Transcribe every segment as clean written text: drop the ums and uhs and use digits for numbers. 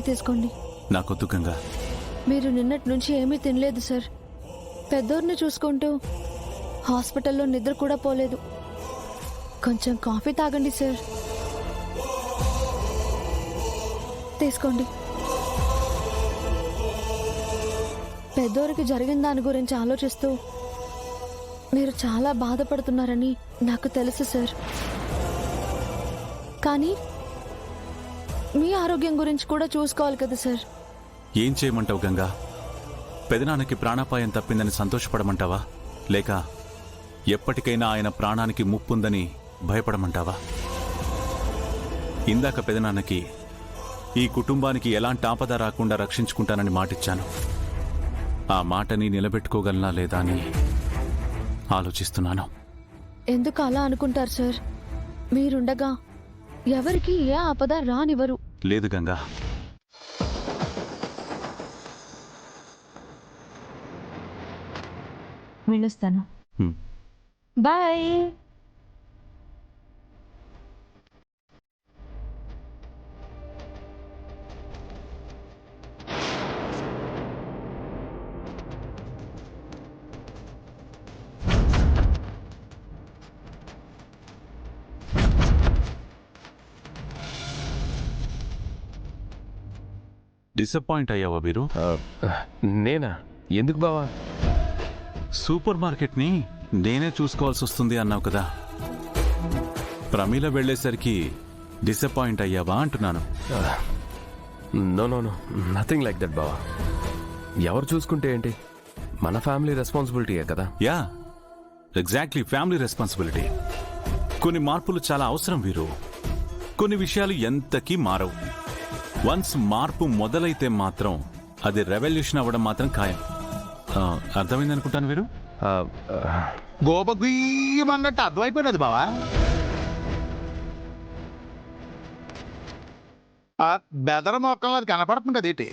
తీసుకోండి. నాకొద్దు గంగా. మీరు నిన్నటి నుంచి ఏమీ తినలేదు సార్. పెద్దోరిని చూసుకుంటూ హాస్పిటల్లో నిద్ర కూడా పోలేదు. కొంచెం కాఫీ తాగండి సార్. తీసుకోండి. పెద్దోరికి జరిగిన దాని గురించి ఆలోచిస్తూ మీరు చాలా బాధపడుతున్నారని నాకు తెలుసు సార్. కానీ మీ ఆరోగ్యం గురించి కూడా చూసుకోవాలి కదా సార్. ఏం చేయమంటావు గంగా? పెదనాన్నకి ప్రాణాపాయం తప్పిందని సంతోషపడమంటావా, లేక ఎప్పటికైనా ఆయన ప్రాణానికి ముప్పుందని భయపడమంటావా? ఇందాక పెదనాన్నకి ఈ కుటుంబానికి ఎలాంటి ఆపద రాకుండా రక్షించుకుంటానని మాటిచ్చాను. ఆ మాటని నిలబెట్టుకోగలనా లేదా అని ఆలోచిస్తున్నాను. ఎందుకు అలా అనుకుంటారు సార్? మీరుండగా ఎవరికి ఏ ఆపద రానివ్వరు. లేదు గంగా. వెళ్ళొస్తాను. బాయ్. డిసప్పాయింట్ అయ్యావా వీరు? నేనా? ఎందుకు బావా? సూపర్ మార్కెట్ని నేనే చూసుకోవాల్సి వస్తుంది అన్నావు కదా. ప్రమీల వెళ్లేసరికి డిసప్పాయింట్ అయ్యావా అంటున్నాను. No no no, nothing like that బావా. ఎవరు చూసుకుంటే ఏంటి, మన ఫ్యామిలీ రెస్పాన్సిబిలిటీయే కదా. Yeah, exactly, family responsibility. కొన్ని మార్పులు చాలా అవసరం వీరు. కొన్ని విషయాలు ఎంతకీ మారవు. వన్స్ మార్పు మొదలైతే మాత్రం అది రెవల్యూషన్ అవ్వడం మాత్రం ఖాయం. అర్థమైంది అనుకుంటాను వీరు. గోపన్నట్టు అర్థమైపోయినది బావా. బెదర మొక్కలు అది కనపడుతుంది కదేటి.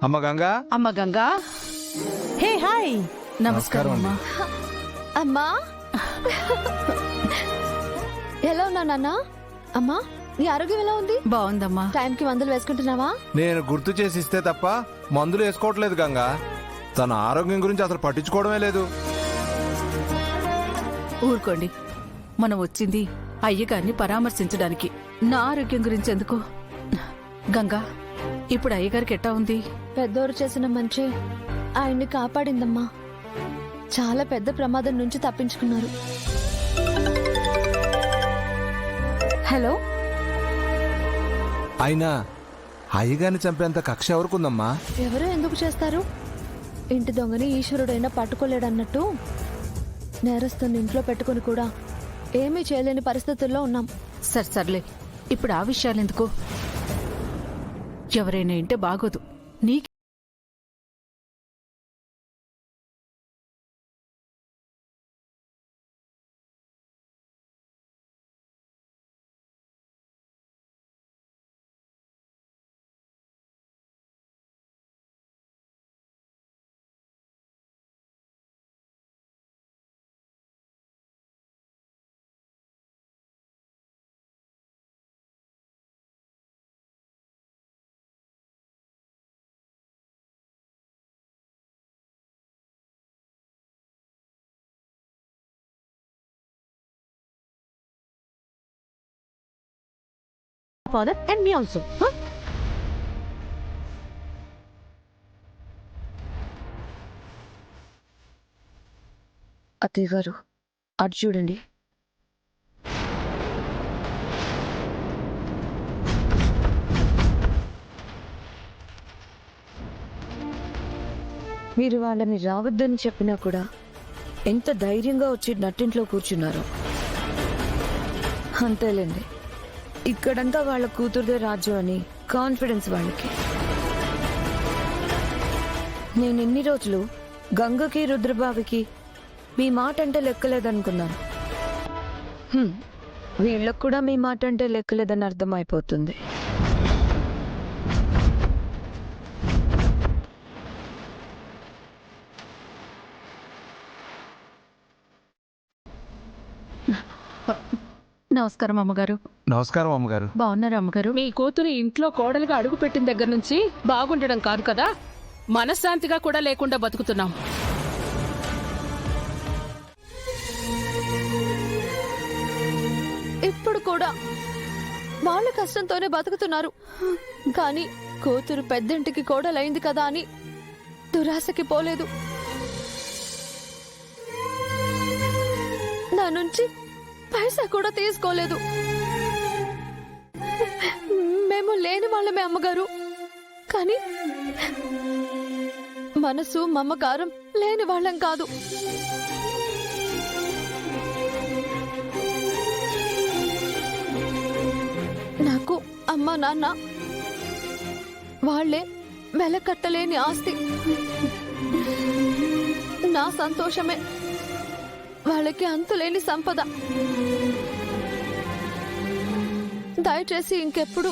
అమ్మ గంగా. అమ్మ గంగా. Hey hi. నమస్కారం అమ్మా. అమ్మా ఎలా ఉన్నా నాన్న? అమ్మా నీ ఆరోగ్యం ఎలా ఉంది? బాగుందమ్మా. టైంకి మందులు వేసుకుంటున్నావా? నేను గుర్తు చేసి ఇస్తే తప్ప మందులు వేసుకోవట్లేదు గంగా. తన ఆరోగ్యం గురించి అసలు పట్టించుకోవడమే లేదు. ఊరుకోండి, మనం వచ్చింది అయ్యగారిని పరామర్శించడానికి. నా ఆరోగ్యం గురించి ఎందుకు? గంగా, ఇప్పుడు అయ్యగారికి ఎట్టా ఉంది? పెద్దోరు చేసిన మంచి ఆయన్ని కాపాడిందమ్మా. చాలా పెద్ద ప్రమాదం నుంచి తప్పించుకున్నారు. హలో. అయినా అయ్యగారిని చంపేంత కక్ష ఎవరుకుందమ్మా? ఎవరు ఎందుకు చేస్తారు? ఇంటి దొంగని ఈశ్వరుడైనా పట్టుకోలేడన్నట్టు నేరస్తుని ఇంట్లో పెట్టుకుని కూడా ఏమీ చేయలేని పరిస్థితుల్లో ఉన్నాం. సర్లే, ఇప్పుడు ఆ విషయాలెందుకు? ఎవరైనా ఇంటే బాగోదు. నీకు father and me also. Huh? అత్తయ్య గారు అటు చూడండి. మీరు వాళ్ళని రావద్దని చెప్పినా కూడా ఎంత ధైర్యంగా వచ్చి నట్టింట్లో కూర్చున్నారు. అంతేలేండి, ఇక్కడంతా వాళ్ళ కూతురుదే రాజ్యం అని కాన్ఫిడెన్స్ వాళ్ళకి. నేను ఇన్ని రోజులు గంగకి రుద్రబావికి మీ మాట అంటే లెక్కలేదనుకున్నాను. వీళ్ళకు కూడా మీ మాట అంటే లెక్కలేదని అర్థమైపోతుంది. నమస్కారం అమ్మగారు. నమస్కారం అమ్మగారు. బాగున్నారా అమ్మగారు? మీ కూతురు ఇంట్లో కోడలుగా అడుగు పెట్టిన దగ్గర నుంచి బాగుండడం కాదు కదా, మనశ్శాంతిగా కూడా లేకుండా బతుకుతున్నాం. ఇప్పుడు కూడా వాళ్ళ కష్టంతోనే బతుకుతున్నారు. కానీ కూతురు పెద్దింటికి కోడలైంది కదా అని దురాశకి పోలేదు. నా నుంచి పైసా కూడా తీసుకోలేదు. మేము లేని వాళ్ళమే అమ్మగారు, కానీ మనసు మమకారం లేని వాళ్ళం కాదు. నాకు అమ్మ నాన్న వాళ్లే వెలకట్టలేని ఆస్తి. నా సంతోషమే వాళ్ళకి అంతులేని సంపద. దయచేసి ఇంకెప్పుడు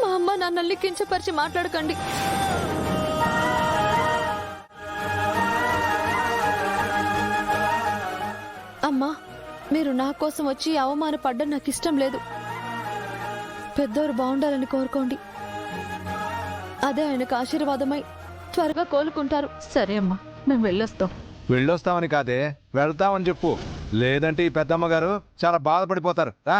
మా అమ్మ నాన్నల్ని కించపరిచి మాట్లాడకండి. అమ్మా, మీరు నా కోసం వచ్చి అవమానపడ్డం నాకు ఇష్టం లేదు. పెద్దోరు బాగుండాలని కోరుకోండి. అదే ఆయనకు ఆశీర్వాదమై త్వరగా కోలుకుంటారు. సరే అమ్మా, మేము వెళ్ళొస్తాం. వెళ్ళొస్తామని కాదే, వెళ్తామని చెప్పు. లేదంటే ఈ పెద్దమ్మ గారు చాలా బాధపడిపోతారు. రా.